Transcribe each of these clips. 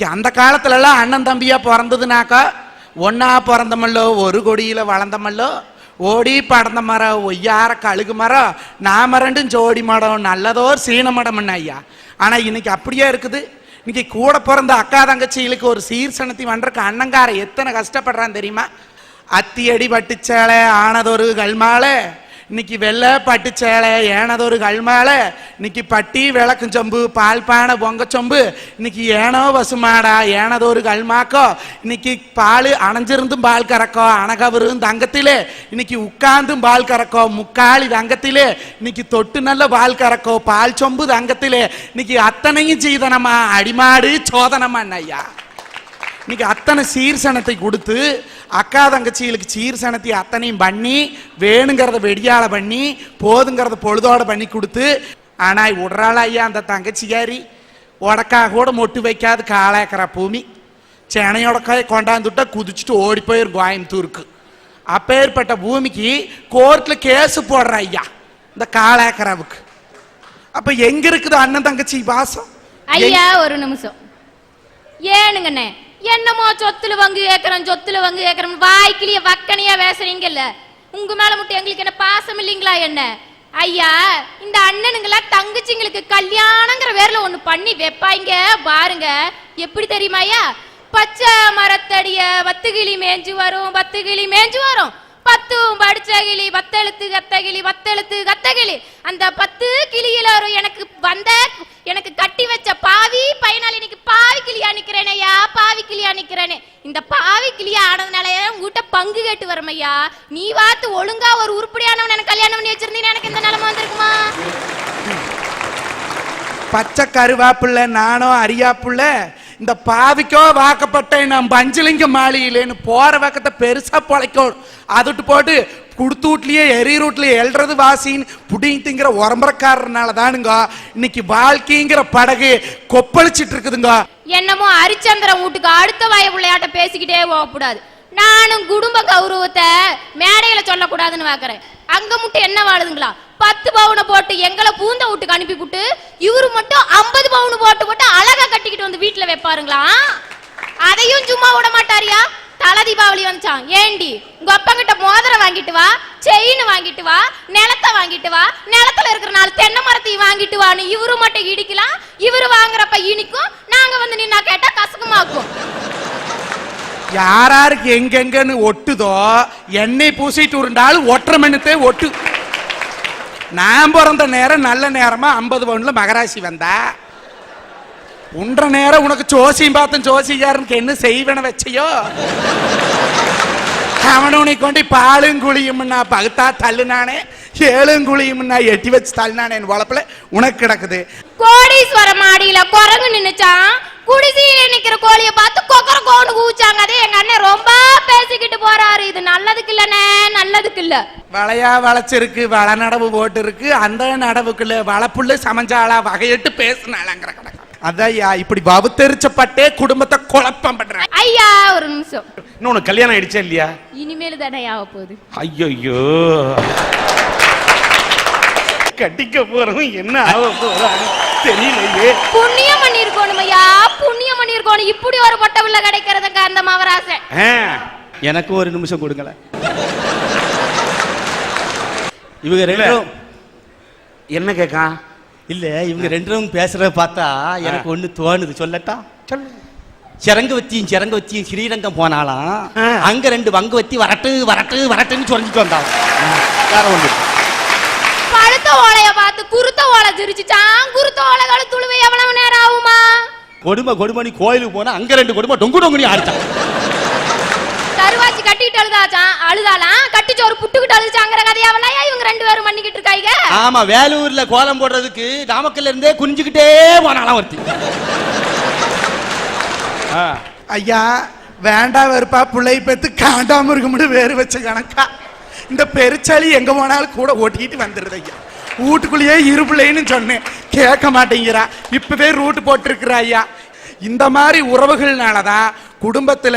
இன்னைக்கு அந்த காலத்துலலாம் அண்ணன் தம்பியா பிறந்ததுனாக்கா ஒன்னா பிறந்தமல்லோ ஒரு கொடியில வளர்ந்தமல்லோ ஓடி படந்த மரம் ஒய்யார கழுகு மரம் நாம ரெண்டும் ஜோடி மடம் நல்லதோர் சீன மடம் ஐயா. ஆனா இன்னைக்கு அப்படியே இருக்குது. இன்னைக்கு கூட பிறந்த அக்கா தங்கச்சிகளுக்கு ஒரு சீர்சனத்தி பண்றதுக்கு அண்ணங்கார எத்தனை கஷ்டப்படுறான்னு தெரியுமா? அத்தியடி பட்டுச்சேலை ஆனதொரு கல்மாலை, இன்னைக்கு வெள்ளை பட்டு சேலை ஏனதொரு கல்மாலை, இன்னைக்கு பட்டி விளக்கும் சொம்பு பால் பானை பொங்க சொம்பு, இன்னைக்கு ஏனோ பசுமாடா ஏனதொரு கல்மாக்கோ, இன்னைக்கு பால் அணைஞ்சிருந்தும் பால் கறக்கோ அணகவரும் தங்கத்திலே, இன்னைக்கு உட்கார்ந்தும் பால் கறக்கோ முக்காலி தங்கத்திலே, இன்னைக்கு தொட்டு நல்ல பால் கறக்கோ பால் சொம்பு தங்கத்திலே, இன்னைக்கு அத்தனையும் செய்தனமா அடிமாடு சோதனமா ஐயா. இன்னைக்கு அத்தனை சீர்சனத்தை கொடுத்து அக்கா தங்கச்சிகளுக்கு சீர்சனத்தை அத்தனையும் பண்ணி வேணுங்கிறத வெடியால பண்ணி போதுங்கிறத பொழுதோட பண்ணி கொடுத்து, ஆனா விடுறாள் ஐயா அந்த தங்கச்சிகாரி உடக்காக கூட மொட்டு வைக்காது காலாக்கிற பூமி செனையோடக்காய் கொண்டாந்துட்டா குதிச்சுட்டு ஓடி போயிரு கோயம்புத்தூருக்கு. அப்பேற்பட்ட பூமிக்கு கோர்ட்ல கேஸ் போடுற ஐயா இந்த காலாக்கிறவுக்கு. அப்ப எங்க இருக்குது அண்ணன் தங்கச்சி பாசம் ஐயா? ஒரு நிமிஷம் ஏனுங்கண்ணே, என்னமோ சொத்துல வங்கு ஏக்கறோம் சொத்துல வங்கு ஏக்கறோம் வாய்க்கிலிய வக்கனையா பேசுறீங்கல்ல, உங்க மேல மட்டும் எங்களுக்கு என்ன பாசம் இல்லைங்களா என்ன? ஐயா இந்த அண்ணனுங்களா தங்கச்சிங்களுக்கு கல்யாணங்கிற பேர்ல ஒண்ணு பண்ணி வைப்பாங்க பாருங்க, எப்படி தெரியுமா ஐயா? பச்சை மரத்தடிய 10 கிளி மேஞ்சு வரும் 10 கிளி மேஞ்சு வரும், 10 படிச்ச கிளி 10 எழுத்து கத்த கிளி 10 எழுத்து கத்த கிளி, அந்த 10 கிளியில எனக்கு வந்த எனக்கு கட்டி வச்ச பாவி பையனால இன்னைக்கு பாவி கிளியா நிக்கிறேன் ஐயா, பாவி கிளியா நிக்கிறேனே. இந்த பாவி கிளியா ஆனதுனால உங்ககிட்ட பங்கு கேட்டு வரும் ஐயா. நீ வாத்து ஒழுங்கா ஒரு உருப்படியானவன் எனக்கு கல்யாணம் பண்ணி வச்சிருந்தீங்க எனக்கு இந்த நிலைமை வந்திருக்குமா? பச்சை கருவாப்புள்ள நானோ அரியாப்புள்ள இந்த பாவிக்கோ வாக்கப்பட்டேன் நான் பஞ்சலிங்க மாளிகையிலேன்னு போற பக்கத்தை பெருசா பொழைக்கும் அதுட்டு போட்டு குடுத்து வீட்லயே எரி ரூட்லயே எழுறது வாசின்னு புடிங்கிற உரம்பரக்காரனால தானுங்க இன்னைக்கு வாழ்க்கைங்கிற படகு கொப்பளிச்சிட்டு இருக்குதுங்க. என்னமோ ஹரிச்சந்திரன் வீட்டுக்கு அடுத்த வாய பிள்ளையாட்ட பேசிக்கிட்டே போகக்கூடாது. நானும் குடும்ப கௌரவத்தை மேடையில சொல்லக்கூடாதுன்னு பாக்குறேன். அங்க மட்டும் என்ன வாழுதுங்களா? 10 பவுனை போட்டு எங்களை பூந்த வீட்டுக்கு அனுப்பி விட்டு இவரு மட்டும் 50 பவுன் போட்டு போட்டு அழகா கட்டிக்கிட்டு வந்து வீட்டுல வைப்பாருங்களா? அதையும் சும்மா விட மாட்டாரியா? தலை தீபாவளி வந்துச்சான், ஏண்டி உங்க அப்பா கிட்ட மோதிரம் வாங்கிட்டு வா, செயின் வாங்கிட்டு வா, நிலத்தை வாங்கிட்டு வா, நிலத்துல இருக்கிற 4 தென்னை மரத்தையும் வாங்கிட்டு வான்னு இவரு மட்டும் இடிக்கலாம். இவரு வாங்குறப்ப இனிக்கும், நாங்க வந்து நின்னா கேட்டா கசக்குமாக்கும். யாராருக்கு எங்கெங்கன்னு ஒட்டுதோ எண்ணெய் பூசிட்டு உருண்டாலும் ஒற்றை மண்ணுத்தே ஒட்டு. நான் பிறந்த நேரம் நல்ல நேரமா 50 பவுன்ல மகராசி வந்தா உன்ற நேரம் உனக்கு ஜோசியம் பார்த்தேன் ஜோசியாருக்கு என்ன செய்வன வச்சையோ அவனை கொண்டு பாலும் குழியும் நான் பகுத்தா தள்ளுனானே 7 குழியும் நான் எட்டி வச்சு தள்ளினானே வளப்புல உனக்கு கிடக்குது. கோடீஸ்வர மாடியில குரங்கு நின்னுச்சான், குடிசையில நிக்கிற கோழிய பார்த்து கொக்கர கோன்னு கூச்சாங்க. அதே எங்க அண்ணன் ரொம்ப பேசிக்கிட்டு போறாரு. இது நல்லதுக்கு இல்லனே, நல்லதுக்கு இல்ல. வளையா வளைச்சிருக்கு வள நடவு போட்டு இருக்கு, அந்த நடவுக்குள்ள வளப்புள்ள சமஞ்சாலா வகையிட்டு பேசினாலங்கிற கணக்கு. அதையா இப்படி பவுத்தெரிச்சப்பட்டே குடும்பத்தை குழப்பம் பண்ற. ஐயா ஒரு நிமிஷம், இன்னொன்னு கல்யாணம் ஆயிடுச்சா இல்லையா? இனிமேல் தானே ஆக போகுது. ஐயோ கட்டிக்க போறவன் என்ன ஆக போறான்னு தெரியலையே. புண்ணியம் பண்ணிருக்கணும் ஐயா, புண்ணியம் பண்ணிருக்கணும். இப்படி ஒரு பொட்ட பிள்ளை கிடைக்கிறதுக்கு அந்த மவராசை. எனக்கு ஒரு நிமிஷம் கொடுங்களேன். இவங்க ரெண்டும் என்ன கேக்கா? இல்ல இவங்க ரெண்டும் பேசுறத பார்த்தா எனக்கு ஒண்ணு தோணுது, சொல்லட்டா? சிறங்கவத்தியும் ஸ்ரீரங்கம் போனாலாம், அங்க 2 வங்குவத்தி வரட்டு வரட்டு வரட்டுன்னு சொல்லிட்டு வந்தாங்க. வேற ஒண்ணு பழுத்த ஓலைய பார்த்து குருத்த ஓலை சிரிச்சுச்சான். குருத்த ஓலைகளை துளுவை எவ்வளவு நேரம் ஆகுமா? கொடுமை கோயிலுக்கு போனா அங்க 2 கொடுமை டொங்கு டொங்குனி ஆடிச்சான். கருவாச்சி கட்டிட்டு அழுதாலாம், கட்டிச்சு ஒரு புட்டுக்கிட்டு அழுதாங்கிற கதையாவலையா இவங்க 2 பேரும் பண்ணிக்கிட்டு இருக்காங்க. ஆமா, வேலூர்ல கோலம் போடுறதுக்கு நாமக்கல்ல இருந்தே குனிஞ்சுக்கிட்டே போனாலாம் ஒருத்தி. ஐயா வேண்டா வெறுப்பா பிள்ளை பெத்து காண்டாம இருக்கும்னு வேறு வச்ச கணக்கா இந்த பெருச்சாளி எங்க போனாலும் கூட ஓட்டிக்கிட்டு வந்துடுது ஐயா. வீட்டுக்குள்ளேயே இருப்பிள்ளைன்னு சொன்னேன், கேட்க மாட்டேங்கிறா. இப்பவே ரூட் போட்டிருக்கிறா ஐயா. இந்த மாதிரி உறவுகள்னாலதான் குடும்பத்துல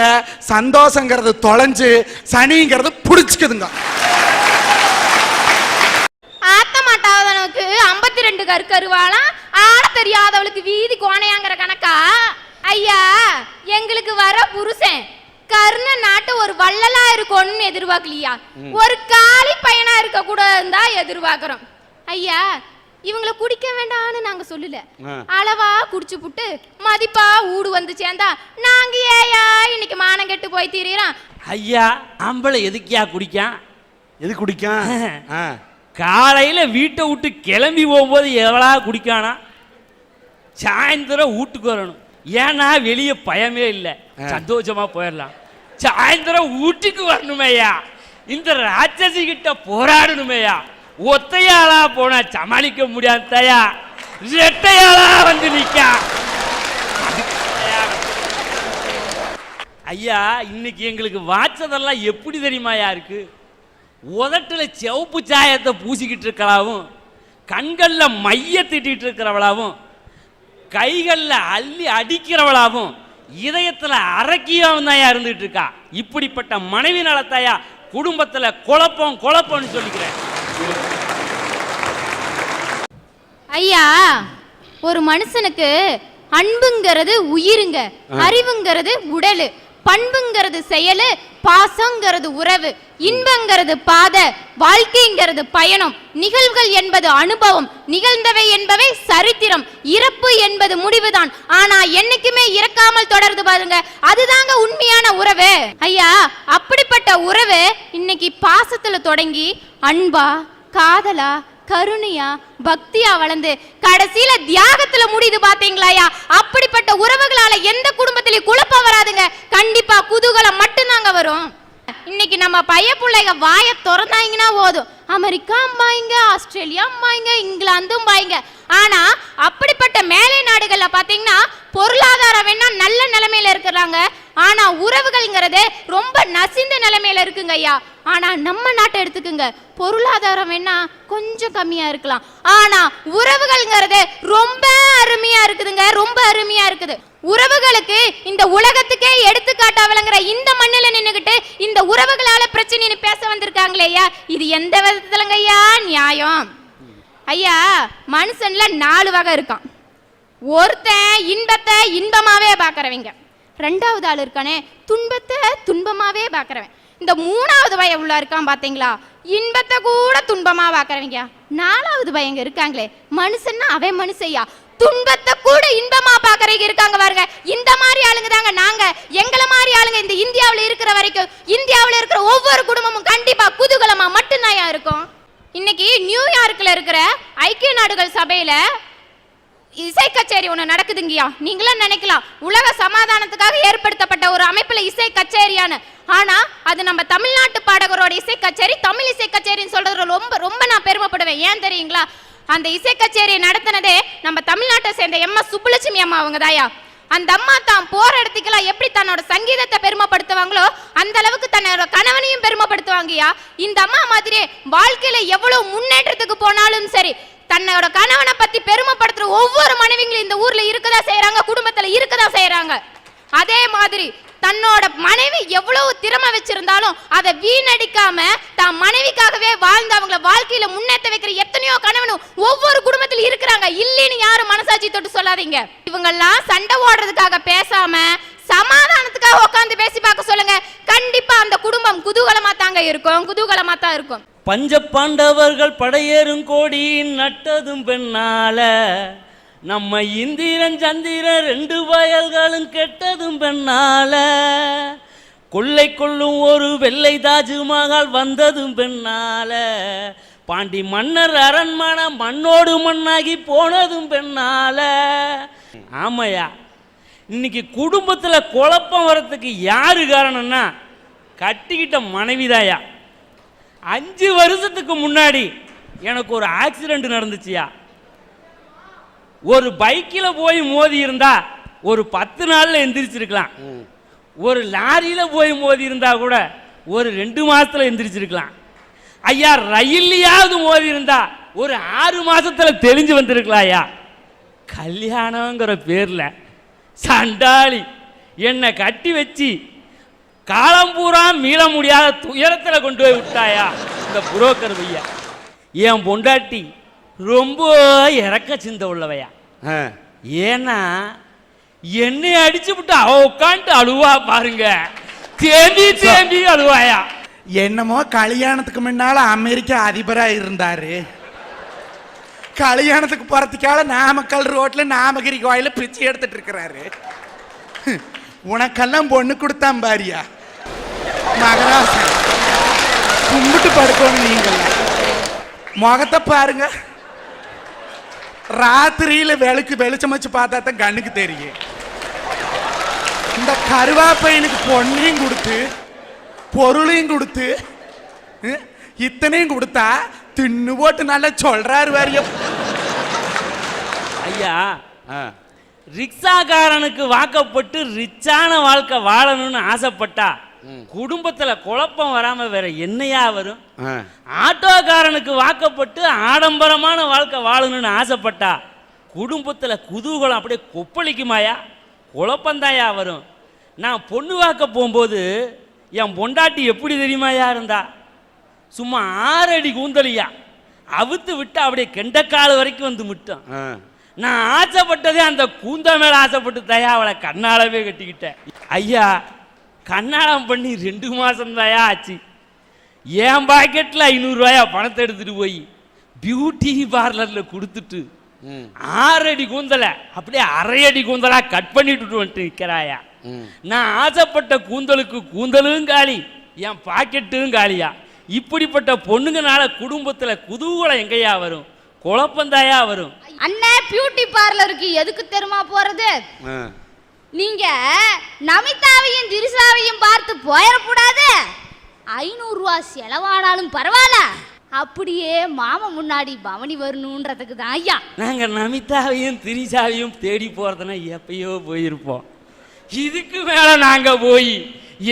சந்தோஷங்கிறது தொலைஞ்சு சனிங்கிறது புடிச்சுக்குதுங்க. ஆத்த மாட்டாதவனுக்கு 52 கருவாலாம், ஆட தெரியாதவளுக்கு வீதி கோணையாங்கிற கணக்கா? ஐயா எங்களுக்கு வர புருஷன் கர்ண நாட்டு ஒரு வள்ளலா இருக்கணும்னு எதிர்பார்க்கலையா, ஒரு காலி பையனா இருக்க கூடாதுன்னு தான் எதிர்பார்க்கிறோம். ஐயா இவங்கள குடிக்க வேண்டாம்னு நாங்க சொல்லல, அளவா குடிச்சு புட்டு மதிப்பா ஊடு வந்து சேர்ந்தா நாங்க ஏயா இன்னைக்கு மானம் கெட்டு போய் தீரீறோம். ஐயா ஆம்பளை எதுக்கியா குடிக்கான்? எது குடிக்கான்? காலையில வீட்டை விட்டு கிளம்பி போகும்போது எவ்வளோ குடிக்கானா, சாயந்தரம் வீட்டுக்கு வரணும். ஏன்னா வெளியே பயமே இல்லை, சந்தோஷமா போயிடலாம். சாயந்தரம் வீட்டுக்கு வரணுமேயா, இந்த ராட்சசி கிட்ட போராடணுமேயா. ஒத்தையாளா போனா சமாளிக்க முடியாதையா, ரெட்டையாளா வந்து நிக்கா. ஐயா இன்னைக்கு எங்களுக்கு வாச்சதெல்லாம் எப்படி தெரியுமாயா இருக்கு? உதட்டுல செவப்பு சாயத்தை பூசிக்கிட்டு இருக்கலாவும், கண்கள்ல மைய திட்டிட்டு இருக்கிறவளாவும், கைகள்ல அள்ளி அடிக்கிறவளாவும், இதயத்துல அரக்கியாவும் தான் இருந்துட்டு இருக்கா. இப்படிப்பட்ட மனைவி நலத்தாயா குடும்பத்துல குழப்பம் குழப்பம்னு சொல்லிக்கிறேன். ஐயா ஒரு மனுஷனுக்கு அன்புங்கிறது உயிருங்க, அறிவுங்கிறது உடலு, பண்புங்கிறது செயலு, பாசங்கிறது உறவு, இன்பங்கிறது பாதை, வாழ்க்கைங்கிறது பயணம், நிகழ்வுகள் என்பது அனுபவம், நிகழ்ந்தவை என்பவை சரித்திரம், இறப்பு என்பது முடிவுதான். ஆனா என்னைக்குமே இறக்காமல் தொடர்ந்து பாருங்க, அதுதாங்க உண்மையான உறவு. ஐயா அப்படிப்பட்ட உறவு இன்னைக்கு பாசத்துல தொடங்கி அன்பா, காதலா, கருணையா, பக்தியா வளர்ந்து கடைசியில தியாகத்துல முடியுது பாத்தீங்களாயா. அப்படிப்பட்ட உறவுகளால எந்த குடும்பத்திலயும் குழப்பம் வராதுங்க, கண்டிப்பா குதூகலம் மட்டும்தாங்க வரும். இன்னைக்கு நம்ம பைய பிள்ளைங்க வாய திறந்தாங்கன்னா போதும், அமெரிக்கா அம்பாயிங்க, ஆஸ்திரேலியா அம்பாயிங்க, இங்கிலாந்தும் பாயிங்க. ஆனா அப்படிப்பட்ட மேலை நாடுகள்ல பாத்தீங்கன்னா பொருளாதாரம் வேணா நல்ல நிலைமையில இருக்கிறாங்க, ஆனா உறவுகள்ங்கிறது ரொம்ப நசிந்த நிலைமையில இருக்குங்க ஐயா. ஆனா நம்ம நாட்டை எடுத்துக்குங்க, பொருளாதாரம் வேணா கொஞ்சம் கம்மியா இருக்கலாம், ஆனா உறவுகள்ங்கிறது ரொம்ப அருமையா இருக்குதுங்க, ரொம்ப அருமையா இருக்குது. உறவுகளுக்கு இந்த உலகத்துக்கே எடுத்துக்காட்டா விளங்குற இந்த மண்ணில நின்னுகிட்டு இந்த உறவுகளால பிரச்சனைன்னு பேச வந்திருக்காங்களே ஐயா, இது எந்த விதத்துலங்க ஐயா நியாயம்? ஐயா மனுஷன்ல 4 வகை இருக்கான். ஒருத்தன் இன்பத்தை இன்பமாவே பாக்குறவங்க, 2வது ஆள் இருக்கானே துன்பத்தை துன்பமாவே பாக்குறவன், இந்த 3வது பையன் உள்ள இருக்கான் பாத்தீங்களா, இன்பத்தை கூட துன்பமா பாக்குறவங்க. 4வது பையங்க இருக்காங்களே மனுஷன்னா அவன் மனுஷையா, துன்பத்தை கூட இன்பமா பாக்குறவங்க இருக்காங்க பாருங்க. இந்த மாதிரி ஆளுங்க தாங்க நாங்க. எங்களை மாதிரி ஆளுங்க இந்த இந்தியாவில் இருக்கிற வரைக்கும் இந்தியாவில் இருக்கிற ஒவ்வொரு குடும்பமும் கண்டிப்பா குதூகலமா மட்டும்தான் இருக்கும். இன்னைக்கு நியூயார்க்ல இருக்கிற ஐக்கிய நாடுகள் சபையில இசை கச்சேரி ஒண்ணு நடக்குதுங்கய்யா. நீங்களும் நினைக்கலாம் உலக சமாதானத்துக்காக ஏற்படுத்தப்பட்ட ஒரு அமைப்புல இசை கச்சேரியான்னு, ஆனா அது நம்ம தமிழ்நாட்டு பாடகரோட இசை கச்சேரி, தமிழ் இசை கச்சேரின்னு சொல்றது ரொம்ப ரொம்ப நான் பெருமைப்படுவேன். ஏன் தெரியுங்களா, அந்த இசை கச்சேரியை நடத்தினதே நம்ம தமிழ்நாட்டை சேர்ந்த எம்.எஸ். சுப்புலட்சுமி அம்மா அவங்க தாயா. அந்த அம்மா தான் போற இடத்துக்கெல்லாம் எப்படி தன்னோட சங்கீதத்தை பெருமைப்படுத்துவாங்களோ அந்த அளவுக்கு தன்னோட கணவனையும் பெருமைப்படுத்துவாங்கய்யா. இந்த அம்மா மாதிரியே வாழ்க்கையில எவ்வளவு முன்னேற்றத்துக்கு போனாலும் சரி, தன்னோட கணவனை பத்தி பெருமைப்படுத்துற ஒவ்வொரு மனைவிங்களும் இந்த ஊர்ல இருக்கதா செய்யறாங்க, குடும்பத்துல இருக்கதா செய்யறாங்க. அதே மாதிரி தன்னோட மனைவி எவ்வளவு திறமை வச்சிருந்தாலும் அதை வீணடிக்காம தான் மனைவிக்காகவே வாழ்ந்து அவங்கள வாழ்க்கையில முன்னேற்ற வைக்கிற எத்தனையோ கணவனும் ஒவ்வொரு குடும்பத்துல இருக்கிறாங்க. இல்லைன்னு யாரும் மனசாட்சி தொட்டு சொல்லாதீங்க. இவங்கெல்லாம் சண்டை ஓடுறதுக்காக பேசாம சமாதானத்துக்காக உட்காந்து பேசி பார்க்க சொல்லுங்க, கண்டிப்பா அந்த குடும்பம் குதூகலமா தாங்க இருக்கும், குதூகலமா தான் இருக்கும். பஞ்ச பாண்டவர்கள் படையேறும் கோடி நட்டதும் பெண்ணால, நம்ம இந்திரன் சந்திரன் 2 வயல்களும் கெட்டதும் பெண்ணால, கொள்ளை கொள்ளும் ஒரு வெள்ளை தாஜ்மஹால் வந்ததும் பெண்ணால, பாண்டி மன்னர் அரண்மனை மண்ணோடு மண்ணாகி போனதும் பெண்ணால. ஆமையா இன்னைக்கு குடும்பத்துல குழப்பம் வரத்துக்கு யாரு காரணம்னா கட்டிக்கிட்ட மனைவிதாயா. 5 வருஷத்துக்கு முன்னாடி எனக்கு ஒரு ஆக்சிடென்ட் நடந்துச்சியா. ஒரு பைக்கில் போய் மோதி இருந்தா ஒரு 10 நாள்ல எந்திரிச்சிருக்கலாம், ஒரு லாரியில போய் மோதி இருந்தா கூட ஒரு 2 மாசத்துல எந்திரிச்சிருக்கலாம். ஐயா ரயில்லையாவது மோதி இருந்தா ஒரு 6 மாசத்துல தெளிஞ்சு வந்திருக்கலாம். ஐயா கல்யாணங்கிற பேர்ல சண்டாளி என்னை கட்டி வச்சு காலம்பூரா மீள முடியாத துயரத்தில் கொண்டு போய் விட்டாயா இந்த புரோக்கர் பையா. என் பொண்டாட்டி ரொம்ப இறக்க சிந்த உள்ளவையா. ஏன்னா என்னை அடிச்சு விட்டு அவ உட்காந்து அழுவா பாருங்க. தேம்பி தேம்பி அழுவாயா. என்னமோ கல்யாணத்துக்கு முன்னால அமெரிக்க அதிபரா இருந்தாரு, கல்யாணத்துக்கு போறதுக்காக நாமக்கல் ரோட்ல நாமகிரி கோயில பிச்சை எடுத்துட்டு இருக்கிறாரு. உனக்கெல்லாம் பொண்ணு கொடுத்தான் பாரியா மகராசன், கும்பிட்டு படுக்கணும். நீங்கள் முகத்தை பாருங்க, ராத்திரியில வெளிச்சம் வச்சு பார்த்தா தான் கண்ணுக்கு தெரியும். இந்த கருவாப்பையனுக்கு பொண்ணையும் கொடுத்து பொருளையும் கொடுத்து இத்தனையும் கொடுத்தா தின்னு போட்டு நல்லா சொல்றாரு வாரியம். ஐயா, ரிக்ஷாக்காரனுக்கு வாக்கப்பட்டு ரிச்சான வாழ்க்கை வாழணும்னு ஆசைப்பட்டா குடும்பத்துல குழப்பம் வராம வேற என்னையா வரும்? ஆட்டோக்காரனுக்கு வாக்கப்பட்டு ஆடம்பரமான வாழ்க்கை வாழணும்னு ஆசைப்பட்டா குடும்பத்துல குதூகலம் அப்படியே கொப்பளிக்குமாயா? குழப்பந்தாயா வரும். நான் பொண்ணு வாக்க போகும்போது என் பொண்டாட்டி எப்படி தெரியுமாயா இருந்தா? சும்மா 6 அடி கூந்தலியா, அவுத்து விட்டு அப்படியே கெண்டக்கால் வரைக்கும் வந்து முட்டும். நான் ஆசைப்பட்டதே அந்த கூந்த மேல ஆசைப்பட்டு தயா அவளை கண்ணாலவே கட்டிக்கிட்டேன். ஐயா, கண்ணாலம் பண்ணி 2 மாசம் தாயா ஆச்சு. என் பாக்கெட்ல 500 ரூபாயா பணத்தை எடுத்துட்டு போய் பியூட்டி பார்லர்ல கொடுத்துட்டு 6 அடி கூந்தலை அப்படியே 1/2 அடி கூந்தலா கட் பண்ணிட்டு வந்துட்டு நிற்கிறாயா. நான் ஆசைப்பட்ட கூந்தலுக்கு கூந்தலும் காலி, என் பாக்கெட்டும் காலியா. இப்படிப்பட்ட பொண்ணுங்கனால குடும்பத்துல குதூகலம் எங்கேயா வரும்? குழப்பந்தாயா வரும். அண்ணே, பியூட்டி பார்லருக்கு எதுக்கு தெரியுமா போறது? நீங்க நமிதாவையும் திரிசாவையும் பார்த்து போயிடக்கூடாது. 500 ரூபாய் செலவானாலும் பரவாயில்ல, அப்படியே மாமா முன்னாடி பவனி வரணுன்றதுக்கு தான் ஐயா. நாங்க நமிதாவையும் திரிசாவையும் தேடி போறதுன்னா எப்பயோ போயிருப்போம். இதுக்கு மேல நாங்க போய்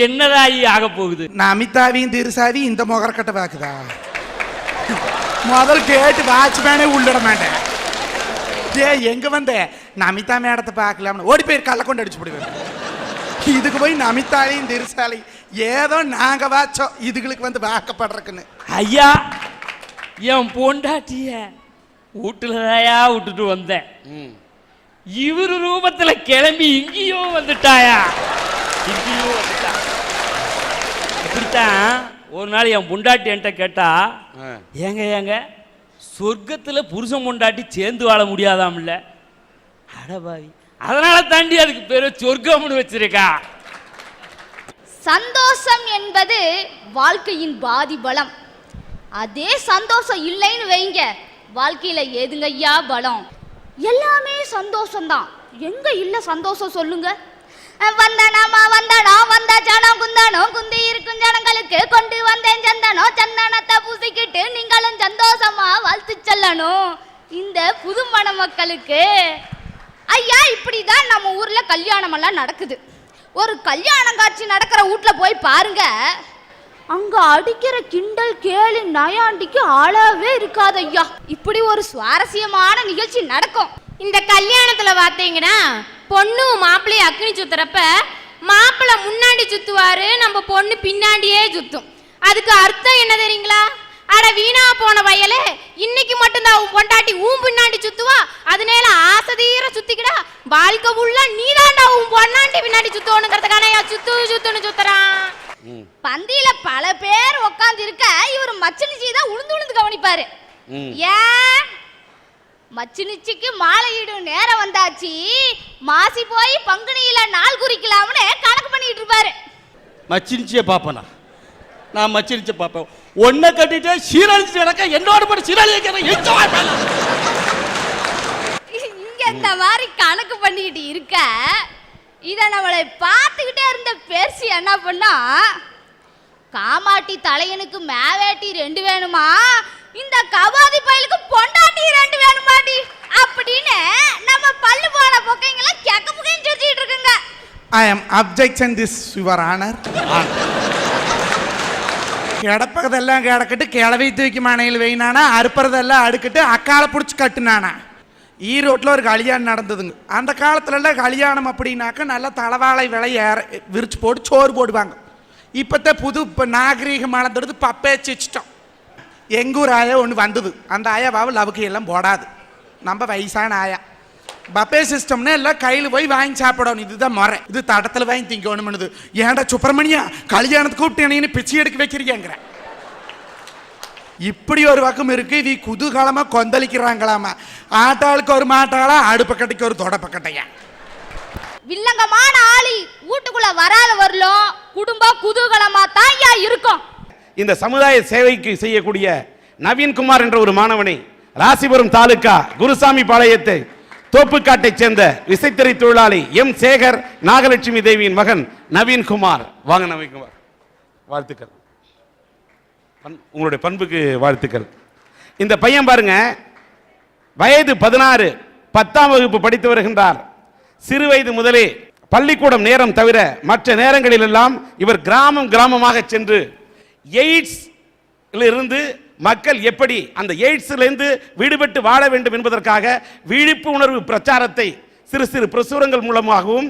என்னதாயி ஆக போகுது? நமிதாவையும் திருசாவையும் இந்த முகரக்கட்டை பாக்குதா? முதல் கேட்டு வாட்ச்மேனே உள்ளிட மாட்டேன். எங்க வந்த நமிதா மேடத்தை பார்க்கலாம்னு ஓடி போய் கள்ள கொண்டு அடிச்சு போடுவேன். இதுக்கு போய் நமிதாலையும் திருசாலையும் ஏதோ நாங்க வாச்சோம், இதுகளுக்கு வந்து வாக்கப்படுறக்குன்னு. ஐயா, என் பொண்டாட்டிய வீட்டுலதாயா விட்டுட்டு வந்தேன். இவரு ரூபத்துல கிளம்பி இங்கேயோ வந்துட்டாயா, இங்கேயோ வந்துட்டா. அப்படித்தான் ஒரு நாள் என் பொண்டாட்டி என்கிட்ட கேட்டா, ஏங்க சொர்க்கத்துல புருஷன் பொண்டாட்டி சேர்ந்து வாழ முடியாதாம்ல. அடபாவி, அதனால தாண்டி அதுக்கு பேரு சொர்க்கம்னு வச்சிருக்கா. சந்தோஷம் என்பது வாழ்க்கையின் பாதி பலம். அதே சந்தோஷம் இல்லைன்னு வைங்க, வாழ்க்கையில ஏதுங்க ஐயா பலம்? எல்லாமே சந்தோஷம்தான், எங்க இல்ல சந்தோஷம் சொல்லுங்க? வந்தனமா வந்தனம் வந்த ஜனம் குந்தனம் குந்தி இருக்கும் ஜனங்களுக்கு கொண்டு வந்தேன் சந்தனம், சந்தனத்தை பூசிக்கிட்டு நீங்களும் சந்தோஷமா வாழ்த்து செல்லணும் இந்த புது மண மக்களுக்கு. ஐயா, இப்படிதான் நம்ம ஊர்ல கல்யாணம் எல்லாம் நடக்குது. ஒரு கல்யாணம் காட்சி நடக்கிற வீட்டுல போய் பாருங்க, அங்க அடிக்கிற கிண்டல் கேலி நயாண்டிக்கு அளவே இருக்காது ஐயா. இப்படி ஒரு சுவாரஸ்யமான நிகழ்ச்சி நடக்கும். இந்த கல்யாணத்துல பாத்தீங்கன்னா பொண்ணு மாப்பிள்ளைய அக்னி சுத்துறப்ப மாப்பிள்ளை முன்னாடி சுத்துவாரு, நம்ம பொண்ணு பின்னாடியே சுத்தும். அதுக்கு அர்த்தம் என்ன தெரியுங்களா? அட வீணா போன வயலே, இன்னைக்கு மட்டும்தான் உன் பொண்டாட்டி உன் பின்னாடி சுத்துவா, அதனால ஆசதீர சுத்திக்கிடா, வாழ்க்கை உள்ள நீதாண்டா உன் பொண்ணாண்டி பின்னாடி சுத்தணுங்கிறதுக்கான சுத்துன்னு சுத்துறான். பந்தியில பல பேர் உட்கார்ந்து இருக்க இவர் மச்சினிச்சி தான் உளுந்து கவனிப்பாரு. ஏன் மச்சினிச்சிக்கு மாலையிடும் நேரம் வந்தாச்சு, மாசி போய் பங்குனியில நாள் குறிக்கலாம்னு கணக்கு பண்ணிட்டு இருப்பாரு. மச்சினிச்சியை பார்ப்பேனா? நான் மச்சினிச்சியை பார்ப்பேன். ஒன்ன கட்டிட்டு சீரழிச்சு நடக்க என்னோட போட்டு சீரழிக்க இங்க இந்த மாதிரி கணக்கு பண்ணிக்கிட்டு இருக்க, இத நம்மளை பார்த்துக்கிட்டே இருந்த பெருசு என்ன பண்ணா, காமாட்டி தலையனுக்கு மேவேட்டி 2 வேணுமா, இந்த கபாதி பயலுக்கு பொண்டாட்டி 2 வேணுமாடி அப்படின்னு நம்ம பல்லு போன பொக்கைங்கள கெக்க புகைன்னு சொல்லிட்டு இருக்குங்க. ஐ அம் அப்ஜெக்ஷன் திஸ் யுவர் ஆனர். கிடப்பதெல்லாம் கிடக்கட்டு கிளவை தூக்கி மனையில் வைனானா, அறுப்பறதெல்லாம் அடுக்கிட்டு அக்காலை பிடிச்சி கட்டுனானா. ஈரோட்டில் ஒரு கல்யாணம் நடந்ததுங்க. அந்த காலத்துலலாம் கல்யாணம் அப்படின்னாக்க நல்லா தலைவாழை விலை விரிச்சு போட்டு சோறு போடுவாங்க. இப்போ நாகரீகம் வளர்ந்துடுது, பப்பேச்சு வச்சுட்டோம். எங்கூர் ஆயா ஒன்று வந்தது, அந்த ஆயாவாவை லவுக்கு எல்லாம் போடாது, நம்ம வயசான ஆயா. பப்பே சிஸ்டம்னு எல்லாம் கையில் போய் வாங்கி சாப்பிடணும், இதுதான் முறை. இது தடத்தில் வாங்கி திங்கணும்னு. ஏன்டா சுப்பிரமணியா கல்யாணத்துக்கு கூப்பிட்டு பிச்சை எடுக்க வைக்கிறீங்கிற. இப்படி ஒரு பக்கம் இருக்கு. இது குதூகலமா கொந்தளிக்கிறாங்களாமா. ஆட்டாளுக்கு ஒரு மாட்டாளா, அடுப்பக்கட்டைக்கு ஒரு தொடப்பக்கட்டையா. வில்லங்கமான ஆளி வீட்டுக்குள்ள வராத வரலும் குடும்பம் குதூகலமா தான் இருக்கும். இந்த சமுதாய சேவைக்கு செய்யக்கூடிய நவீன்குமார் என்ற ஒரு மாணவனை ராசிபுரம் தாலுகா குருசாமி பாளையத்தை தோப்புக்காட்டை சேர்ந்த விசைத்தறி தொழிலாளி எம் சேகர் நாகலட்சுமி தேவியின் மகன் நவீன்குமார். வாங்க நவீன்குமார், வாழ்த்துக்கள். உங்களுடைய பண்புக்கு வாழ்த்துக்கள். இந்த பையன் பாருங்க, வயது 16, 10ஆம் வகுப்பு படித்து வருகின்றார். சிறு வயது முதலே பள்ளிக்கூடம் நேரம் தவிர மற்ற நேரங்களிலெல்லாம் இவர் கிராமம் கிராமமாக சென்று எய்ட்ஸ் இருந்து மக்கள் எப்படி அந்த எய்ட்ஸிலிருந்து விடுபட்டு வாழ வேண்டும் என்பதற்காக விழிப்புணர்வு பிரச்சாரத்தை சிறு சிறு பிரசுரங்கள் மூலமாகவும்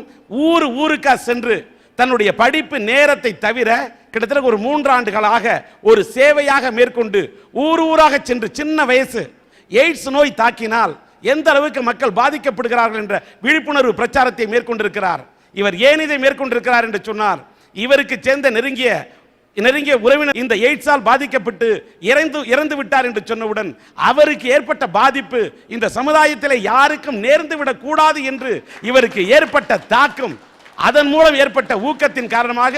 ஊர் ஊருக்கா சென்று தன்னுடைய படிப்பு நேரத்தை தவிர கிட்டத்தட்ட ஒரு 3 ஆண்டுகளாக ஒரு சேவையாக மேற்கொண்டு ஊர் ஊராக சென்று சின்ன வயசு எய்ட்ஸ் நோய் தாக்கினால் எந்த அளவுக்கு மக்கள் பாதிக்கப்படுகிறார்கள் என்ற விழிப்புணர்வு பிரச்சாரத்தை மேற்கொண்டிருக்கிறார். இவர் ஏன் இதை மேற்கொண்டிருக்கிறார் என்று சொன்னார், இவருக்கு சேர்ந்த நெருங்கிய உறவினர் இந்த எய்ட்ஸால் பாதிக்கப்பட்டு இறந்து விட்டார் என்று சொன்னவுடன் அவருக்கு ஏற்பட்ட பாதிப்பு இந்த சமுதாயத்தில் யாருக்கும் நேர்ந்து விடக் கூடாது என்று இவருக்கு ஏற்பட்ட தாக்கம், அதன் மூலம் ஏற்பட்ட ஊக்கத்தின் காரணமாக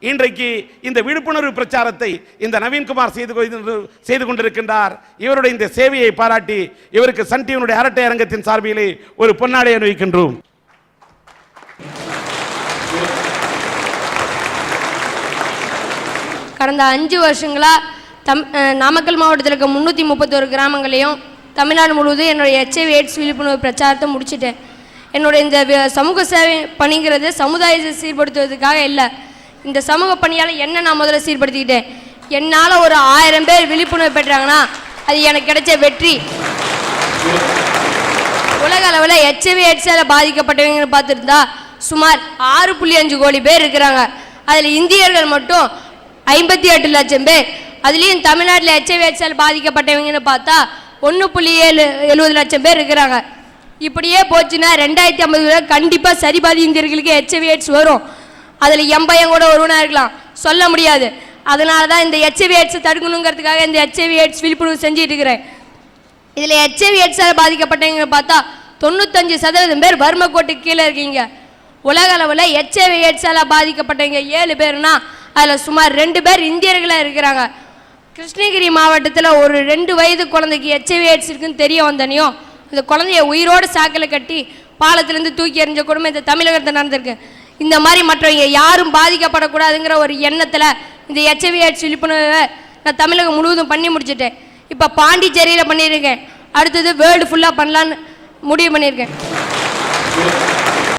இன்றைக்கு இந்த விழிப்புணர்வு பிரச்சாரத்தை இந்த நவீன்குமார் செய்து கொண்டிருக்கின்றார். இவருடைய இந்த சேவையை பாராட்டி இவருக்கு சன் டிவியினுடைய அரட்டை அரங்கத்தின் சார்பிலே ஒரு பொன்னாடை அணிவிக்கின்றோம். கடந்த 5 வருஷங்களா நாமக்கல் மாவட்டத்தில் இருக்க 331 கிராமங்களையும் தமிழ்நாடு முழுவதும் என்னுடைய HIV AIDS விழிப்புணர்வு பிரச்சாரத்தை முடிச்சிட்டேன். என்னுடைய இந்த சமூக சேவை பணிங்கிறது சமுதாயத்தை சீர்படுத்துவதற்காக இல்லை. இந்த சமூக பணியால் என்ன நான் முதல்ல சீர்படுத்திக்கிட்டேன். என்னால் ஒரு 1000 பேர் விழிப்புணர்வு பெற்றாங்கன்னா அது எனக்கு கிடைச்ச வெற்றி. உலக அளவில் HIV AIDS பாதிக்கப்பட்டவங்க பார்த்துருந்தா சுமார் 6.5 கோடி பேர் இருக்கிறாங்க. அதில் இந்தியர்கள் மட்டும் 58 லட்சம் பேர். அதுலேயும் தமிழ்நாட்டில் HIV AIDS பாதிக்கப்பட்டவங்கன்னு பார்த்தா 1.70 லட்சம் பேர் இருக்கிறாங்க. இப்படியே போச்சுன்னா 2050 கண்டிப்பாக சரிபாதி இந்தியர்களுக்கு HIV AIDS வரும். அதில் எம்பையன் கூட ஒருவனாக இருக்கலாம், சொல்ல முடியாது. அதனால தான் இந்த HIV AIDS தடுக்கணுங்கிறதுக்காக இந்த HIV AIDS விழிப்புணர்வு செஞ்சுட்டு இருக்கிறேன். இதில் HIV AIDS பாதிக்கப்பட்டவங்க பார்த்தா 95% பேர் வறுமை கோட்டுக்கு கீழே இருக்கீங்க. உலக அளவில் HIV AIDS பாதிக்கப்பட்டவங்க 7 பேர்னா அதில் சுமார் 2 பேர் இந்தியர்களாக இருக்கிறாங்க. கிருஷ்ணகிரி மாவட்டத்தில் ஒரு 2 வயது குழந்தைக்கு HIV AIDS இருக்குன்னு தெரிய வந்தனையும் இந்த குழந்தைய உயிரோடு சாக்கில் கட்டி பாலத்திலேருந்து தூக்கி எறிஞ்ச கொடுமை இந்த தமிழகத்தில் நடந்திருக்கு. இந்த மாதிரி மற்றவங்க யாரும் பாதிக்கப்படக்கூடாதுங்கிற ஒரு எண்ணத்தில் இந்த HIV AIDS விழிப்புணர்வை நான் தமிழகம் முழுவதும் பண்ணி முடிச்சிட்டேன். இப்போ பாண்டிச்சேரியில் பண்ணியிருக்கேன். அடுத்தது வேர்ல்டு ஃபுல்லாக பண்ணலான்னு முடிவு பண்ணியிருக்கேன்.